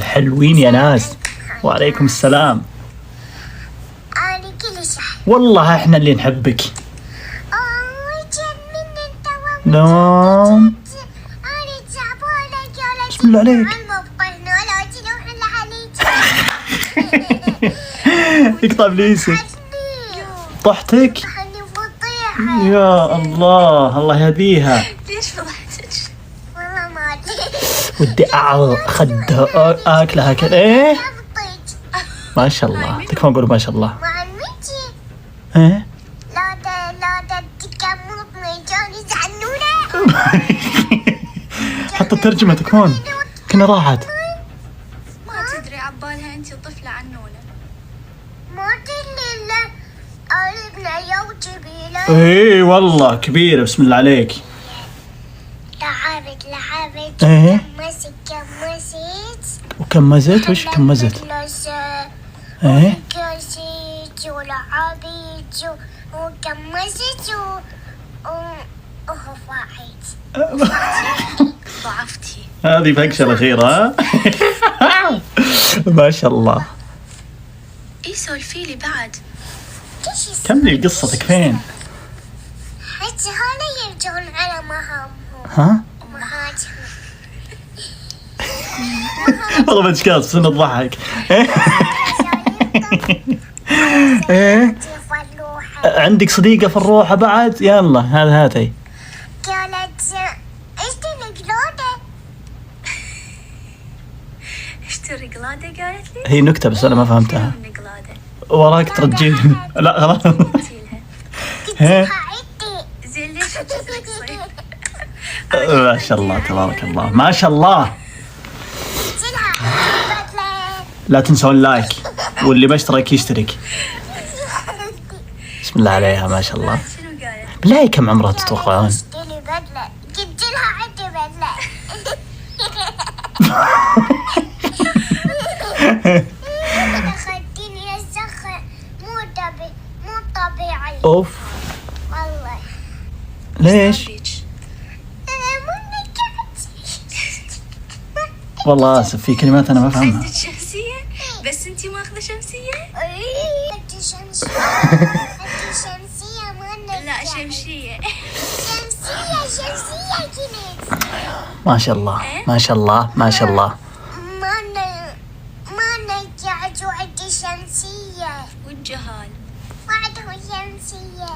حلوين يا ناس. وعليكم السلام. أنا كل شيء. والله احنا اللي نحبك. نعم. بسم الله عليك. يقطع بليسك. طحتك يا الله، الله يهديها. ليش فضحتك؟ والله ما أدري. ودي اخذها اكلها كذا. ايه ما شاء الله، تكفون نقول ما شاء الله. مع الميتي. ايه لا تكمل ميجاني زعنونة. حتى الترجمة تكفون كنا راحت. ما تدري عبالها انت طفلة عنونة. ما تدري لا قلبنا يوجبي لا. ايه والله كبيرة، بسم الله عليك. لعبت ايه كمست وكمزت. وش كمزت؟ ايه كمست ولعبت وكمست ورفعت. ضعفتي. هذه فقشة الأخيرة. ها ما شاء الله. اي سولفي لي بعد. كملي قصتك فين؟ حتى هلا يرجعون على مهامهم. ها؟ مهاجم. والله بتشكاس سنة ضحك. ايه عندك صديقة في الروحة بعد؟ يلا هذا هاتي. قالت اشتري قلادة. اشتري قلادة قالت لي. هي نكتة بس أنا ما فهمتها. من قلادة. وراك ترجين. لا خلاص. قلتيلها. ها؟ عدي. زين ليش تسرق صيد؟ ما شاء الله تبارك الله ما شاء الله. لا تنسون لايك، واللي بيشترك يشترك. بسم الله عليها ما شاء الله. شنو قالت؟ بالله كم عمرها تتوقعون؟ اشتري بدلة. جبت لها عدي بدلة. خديني الزخة مو طبيعي. اوف والله. ليش؟ والله اسف في كلمات انا ما افهمها. عندك شمسية؟ بس انتي ماخذة شمسية؟ عندي شمسية ما لا شمشية. شمسية كنت. ما شاء الله ما شاء الله ما شاء الله. ما نجعت عندي شمسية. والجهال. ما عندهم شمسية.